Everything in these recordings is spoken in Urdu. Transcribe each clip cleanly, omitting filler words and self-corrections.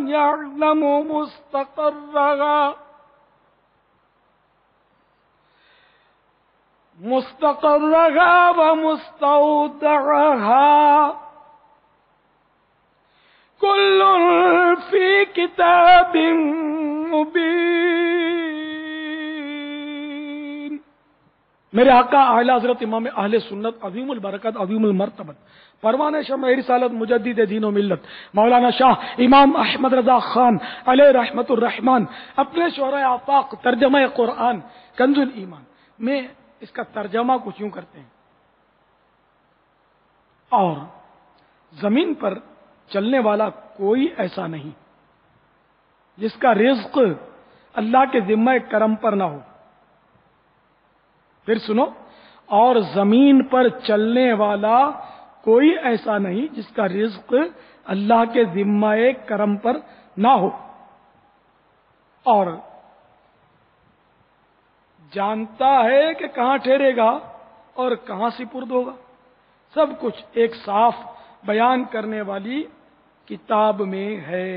يعلم مستقرها ومستودعها كل في كتاب مبين۔ میرے آقا اعلی حضرت امام اہل سنت عظیم البرکت عظیم المرتبت پروانہ شمع رسالت مجدد دین و ملت مولانا شاہ امام احمد رضا خان علیہ رحمت الرحمن اپنے شعرۂ آفاق ترجمہ قرآن کنز الایمان میں اس کا ترجمہ کچھ یوں کرتے ہیں: اور زمین پر چلنے والا کوئی ایسا نہیں جس کا رزق اللہ کے ذمہ کرم پر نہ ہو۔ پھر سنو، اور زمین پر چلنے والا کوئی ایسا نہیں جس کا رزق اللہ کے ذمہ کرم پر نہ ہو، اور جانتا ہے کہ کہاں ٹھہرے گا اور کہاں سپرد ہوگا، سب کچھ ایک صاف بیان کرنے والی کتاب میں ہے۔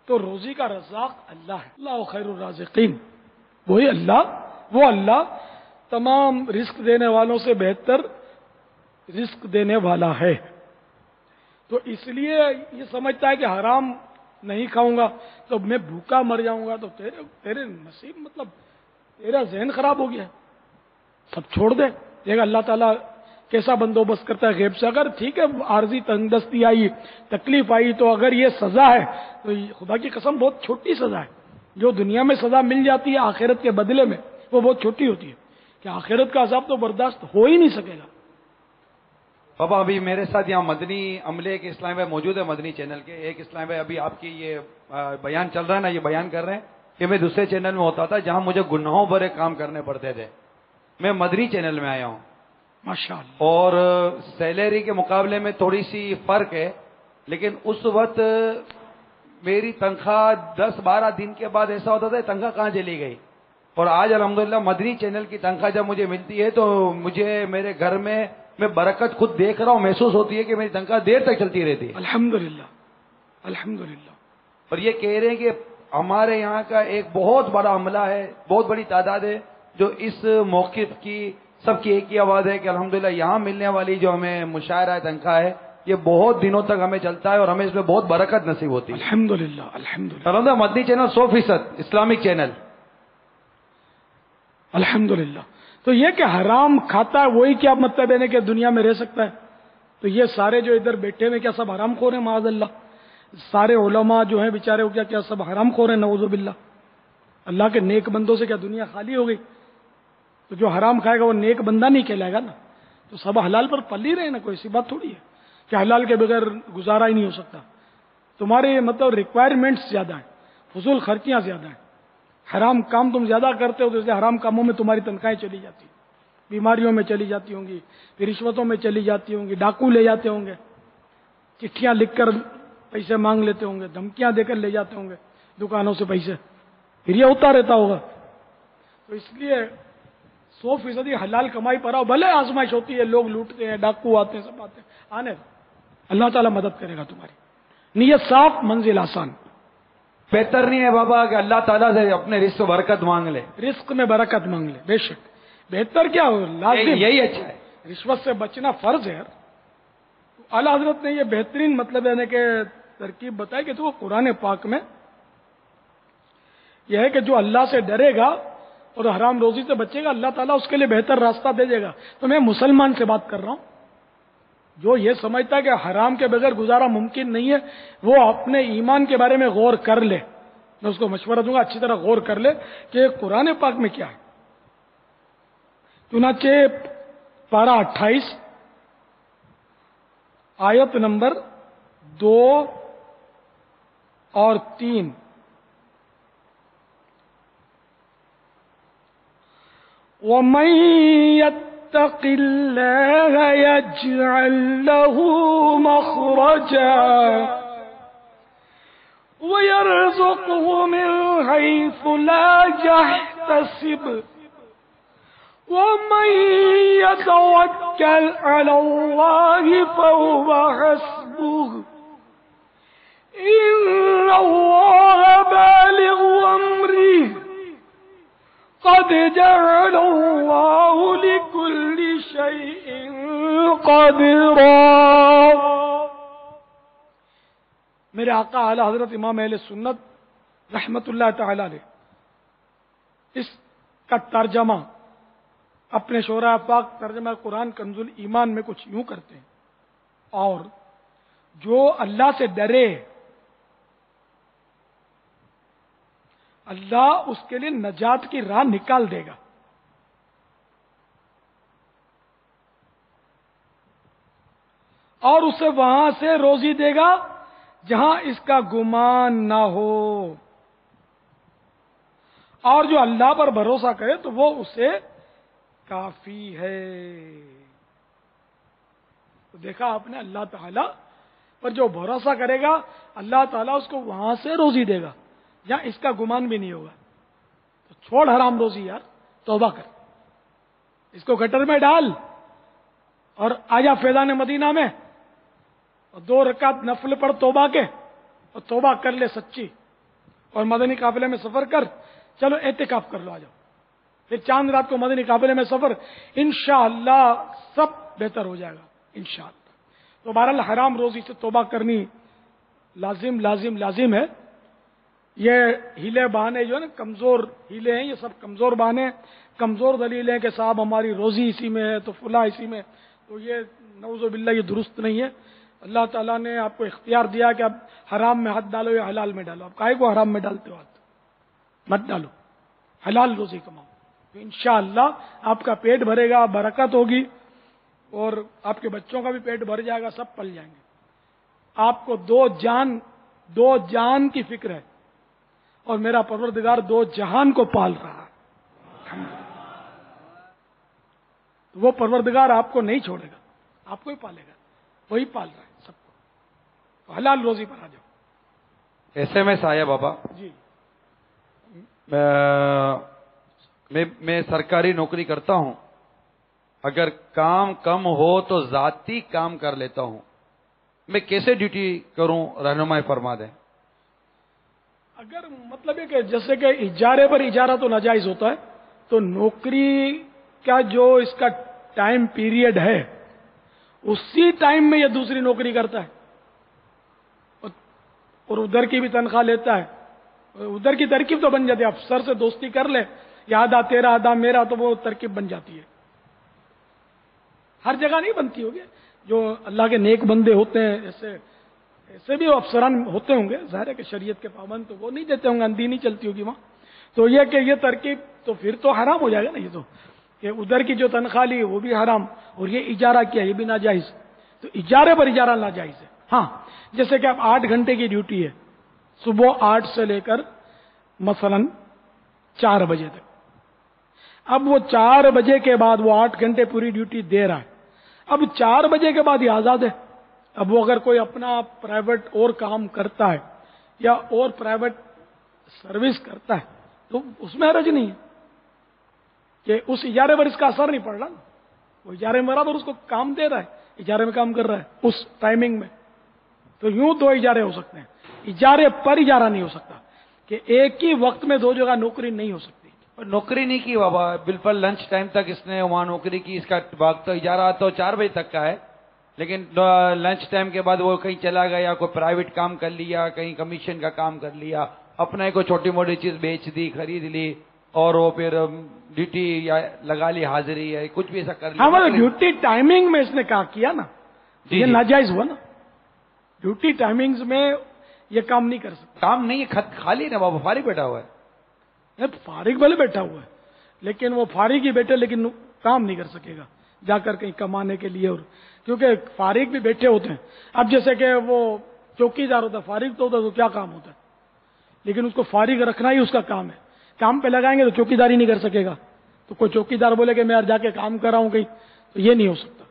تو روزی کا رزاق اللہ ہے، اللہ خیر الرازقین، وہی اللہ، وہ اللہ تمام رزق دینے والوں سے بہتر رزق دینے والا ہے۔ تو اس لیے یہ سمجھتا ہے کہ حرام نہیں کھاؤں گا تو میں بھوکا مر جاؤں گا، تو تیرے نصیب، مطلب تیرا ذہن خراب ہو گیا، سب چھوڑ دے۔ دیکھ اللہ تعالیٰ کیسا بندوبست کرتا ہے غیب سے۔ اگر ٹھیک ہے عارضی تنگ دستی آئی، تکلیف آئی، تو اگر یہ سزا ہے تو خدا کی قسم بہت چھوٹی سزا ہے۔ جو دنیا میں سزا مل جاتی ہے آخرت کے بدلے میں وہ بہت چھوٹی ہوتی ہے، کہ آخرت کا عذاب تو برداشت ہو ہی نہیں سکے گا۔ بابا ابھی میرے ساتھ یہاں مدنی عملے ایک اسلام بھائی موجود ہے، مدنی چینل کے ایک اسلام بھائی ابھی آپ کی یہ بیان چل رہا ہے نا، یہ بیان کر رہے ہیں کہ میں دوسرے چینل میں ہوتا تھا جہاں مجھے گناہوں بھرے کام کرنے پڑتے تھے، میں مدنی چینل میں آیا ہوں ماشاءاللہ، اور سیلری کے مقابلے میں تھوڑی سی فرق ہے، لیکن اس وقت میری تنخواہ 10-12 دن کے بعد ایسا ہوتا تھا تنخواہ کہاں چلی گئی، اور آج الحمدللہ مدنی چینل کی تنخواہ جب مجھے ملتی ہے تو مجھے میرے گھر میں برکت خود دیکھ رہا ہوں، محسوس ہوتی ہے کہ میری تنخواہ دیر تک چلتی رہتی ہے۔ الحمدللہ الحمدللہ۔ اور یہ کہہ رہے ہیں کہ ہمارے یہاں کا ایک بہت بڑا عملہ ہے، بہت بڑی تعداد ہے جو اس موقف کی سب کی ایک ہی آواز ہے کہ الحمدللہ یہاں ملنے والی جو ہمیں مشاہرہ تنخواہ ہے یہ بہت دنوں تک ہمیں چلتا ہے اور ہمیں اس میں بہت برکت نصیب ہوتی ہے۔ الحمدللہ الحمدللہ الحمدللہ مدنی چینل 100% اسلامک چینل۔ الحمدللہ۔ تو یہ کہ حرام کھاتا ہے وہی کیا مطلب ہے کہ دنیا میں رہ سکتا ہے؟ تو یہ سارے جو ادھر بیٹھے ہوئے کیا سب حرام خور ہیں؟ معاذ اللہ، سارے علماء جو ہیں بیچارے کیا سب حرام خور ہیں؟ نعوذ باللہ۔ اللہ کے نیک بندوں سے کیا دنیا خالی ہو گئی؟ تو جو حرام کھائے گا وہ نیک بندہ نہیں کہلائے گا نا۔ تو سب حلال پر پل ہی رہے نا، کوئی ایسی بات تھوڑی ہے کہ حلال کے بغیر گزارا ہی نہیں ہو سکتا۔ تمہارے مطلب ریکوائرمنٹس زیادہ ہیں، فضول خرچیاں زیادہ ہیں، حرام کام تم زیادہ کرتے ہو تو اس لیے حرام کاموں میں تمہاری تنخواہیں چلی جاتی ہیں، بیماریوں میں چلی جاتی ہوں گی، پھر رشوتوں میں چلی جاتی ہوں گی، ڈاکو لے جاتے ہوں گے، چٹھیاں لکھ کر پیسے مانگ لیتے ہوں گے، دھمکیاں دے کر لے جاتے ہوں گے دکانوں سے پیسے، پھر یہ ہوتا رہتا ہوگا۔ تو اس لیے 100% حلال کمائی پر آؤ، بھلے آزمائش ہوتی ہے، لوگ لوٹتے ہیں، ڈاکو آتے ہیں، سب آتے ہیں، آنے دو، اللہ تعالیٰ مدد کرے گا تمہاری۔ نیت صاف، منزل آسان۔ بہتر نہیں ہے بابا کہ اللہ تعالیٰ سے اپنے رزق و برکت مانگ لے؟ رزق میں برکت مانگ لے، بے شک بہتر کیا ہو، لازم یہی اچھا ہے۔ رشوت سے بچنا فرض ہے۔ اعلیٰ حضرت نے یہ بہترین مطلب یعنی کہ ترکیب بتائی کہ تو قرآن پاک میں یہ ہے کہ جو اللہ سے ڈرے گا اور حرام روزی سے بچے گا اللہ تعالیٰ اس کے لیے بہتر راستہ دے دے گا۔ تو میں مسلمان سے بات کر رہا ہوں جو یہ سمجھتا ہے کہ حرام کے بغیر گزارا ممکن نہیں ہے، وہ اپنے ایمان کے بارے میں غور کر لے۔ میں اس کو مشورہ دوں گا اچھی طرح غور کر لے کہ قرآن پاک میں کیا ہے۔ چنانچہ پارہ 28 آیت نمبر 2 اور 3، وَمَن يَتَّقِ اللَّهَ يَجْعَل لَّهُ مَخْرَجًا وَيَرْزُقْهُ مِنْ حَيْثُ لَا يَحْتَسِبُ وَمَن يَتَوَكَّلْ عَلَى اللَّهِ فَهُوَ حَسْبُهُ جعل اللہ لکل شیء قدرا. میرے آقا اعلی حضرت امام اہل سنت رحمت اللہ تعالی علیہ اس کا ترجمہ اپنے شورا پاک ترجمہ قرآن کنز ایمان میں کچھ یوں کرتے ہیں، اور جو اللہ سے ڈرے اللہ اس کے لیے نجات کی راہ نکال دے گا. اور اسے وہاں سے روزی دے گا جہاں اس کا گمان نہ ہو. اور جو اللہ پر بھروسہ کرے تو وہ اسے کافی ہے. تو دیکھا آپ نے، اللہ تعالیٰ پر جو بھروسہ کرے گا اللہ تعالیٰ اس کو وہاں سے روزی دے گا جہاں اس کا گمان بھی نہیں ہوگا. تو چھوڑ حرام روزی یار، توبہ کر، اس کو گٹر میں ڈال اور آجا فیضان مدینہ میں اور 2 رکعت نفل پڑھ توبہ کے، اور توبہ کر لے سچی، اور مدنی قافلے میں سفر کر. چلو اعتکاف کر لو، آ جاؤ، پھر چاند رات کو مدنی قافلے میں سفر، انشاءاللہ سب بہتر ہو جائے گا انشاءاللہ. تو بہرحال حرام روزی سے توبہ کرنی لازم لازم لازم ہے. یہ ہیلے بہانے جو ہے نا، کمزور ہیلے ہیں، یہ سب کمزور بہانے، کمزور دلیل ہیں کہ صاحب ہماری روزی اسی میں ہے تو فلاں اسی میں، تو یہ نعوذ باللہ یہ درست نہیں ہے. اللہ تعالیٰ نے آپ کو اختیار دیا کہ اب حرام میں ہاتھ ڈالو یا حلال میں ڈالو. آپ کاہے کو حرام میں ڈالتے ہو؟ ہاتھ مت ڈالو، حلال روزی کماؤ، تو انشاءاللہ آپ کا پیٹ بھرے گا، برکت ہوگی، اور آپ کے بچوں کا بھی پیٹ بھر جائے گا، سب پل جائیں گے. آپ کو 2 جان کی فکر ہے، اور میرا پروردگار 2 جہان کو پال رہا ہے. وہ پروردگار آپ کو نہیں چھوڑے گا، آپ کو ہی پالے گا، وہی پال رہا ہے سب کو. تو حلال روزی پر آ جاؤ. ایسے میں سایہ بابا جی، میں سرکاری نوکری کرتا ہوں، اگر کام کم ہو تو ذاتی کام کر لیتا ہوں، میں کیسے ڈیوٹی کروں؟ رہنمائی فرما دیں. اگر مطلب ہے کہ جیسے کہ اجارے پر اجارہ تو ناجائز ہوتا ہے، تو نوکری کا جو اس کا ٹائم پیریڈ ہے اسی ٹائم میں یہ دوسری نوکری کرتا ہے، اور ادھر کی بھی تنخواہ لیتا ہے. ادھر کی ترکیب تو بن جاتی ہے، افسر سے دوستی کر لے، یا آدھا تیرا آدھا میرا، تو وہ ترکیب بن جاتی ہے. ہر جگہ نہیں بنتی ہوگی، جو اللہ کے نیک بندے ہوتے ہیں ایسے بھی افسران ہوتے ہوں گے، ظاہر ہے کہ شریعت کے پابند تو وہ نہیں دیتے ہوں گے، اندھی نہیں چلتی ہوگی وہاں. تو یہ کہ یہ ترکیب تو پھر تو حرام ہو جائے گا نا. یہ تو کہ ادھر کی جو تنخواہ لی وہ بھی حرام، اور یہ اجارہ کیا یہ بھی ناجائز. تو اجارے پر اجارہ ناجائز ہے. ہاں، جیسے کہ اب 8 گھنٹے کی ڈیوٹی ہے، صبح 8 سے لے کر مثلا 4 بجے تک. اب وہ 4 بجے کے بعد وہ 8 گھنٹے پوری ڈیوٹی دے رہا ہے. اب 4 بجے کے بعد یہ آزاد ہے. اب وہ اگر کوئی اپنا پرائیویٹ اور کام کرتا ہے یا اور پرائیویٹ سروس کرتا ہے تو اس میں حرج نہیں ہے کہ اس اجارے پر اس کا اثر نہیں پڑ رہا نا. وہ اجارے میں برابر اس کو کام دے رہا ہے، اجارے میں کام کر رہا ہے اس ٹائمنگ میں. تو یوں 2 اجارے ہو سکتے ہیں، اجارے پر اجارہ نہیں ہو سکتا کہ ایک ہی وقت میں 2 جگہ نوکری نہیں ہو سکتی. نوکری نہیں کی بابا، بالکل لنچ ٹائم تک اس نے وہاں نوکری کی. اس کا وقت تو اجارہ تو 4 بجے تک کا ہے، لیکن لنچ ٹائم کے بعد وہ کہیں چلا گیا، کوئی پرائیویٹ کام کر لیا، کہیں کمیشن کا کام کر لیا، اپنا کوئی چھوٹی موٹی چیز بیچ دی، خرید لی، اور وہ پھر ڈیوٹی یا لگا لی، حاضری ہے، کچھ بھی ایسا کر لیا. ہاں، مطلب ڈیوٹی ٹائمنگ میں اس نے کہا کیا نا، یہ ناجائز ہوا نا. ڈیوٹی ٹائمنگز میں یہ کام نہیں کر سکتا. کام نہیں ہے، خالی نا بابا، فارغ بیٹھا ہوا ہے. فارغ بھلے بیٹھا ہوا ہے، لیکن وہ فارغ ہی بیٹھے لیکن کام نہیں کر سکے گا جا کر کہیں کمانے کے لیے. اور کیونکہ فارغ بھی بیٹھے ہوتے ہیں. اب جیسے کہ وہ چوکی دار ہوتا ہے، فارغ تو ہوتا ہے، تو کیا کام ہوتا ہے، لیکن اس کو فارغ رکھنا ہی اس کا کام ہے. کام پہ لگائیں گے تو چوکی داری نہیں کر سکے گا. تو کوئی چوکی دار بولے کہ میں یار جا کے کام کر رہا ہوں کہیں، تو یہ نہیں ہو سکتا.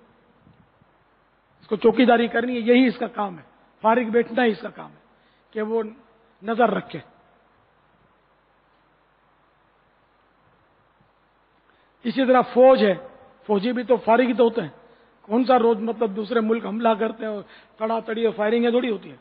اس کو چوکی داری کرنی ہے، یہی اس کا کام ہے. فارغ بیٹھنا ہی اس کا کام ہے کہ وہ نظر رکھے. اسی طرح فوج ہے، فوجی بھی تو فارغ ہی تو ہوتے ہیں. کون سا روز مطلب دوسرے ملک حملہ کرتے ہیں، تڑا تڑی فائرنگ تھوڑی ہوتی ہے.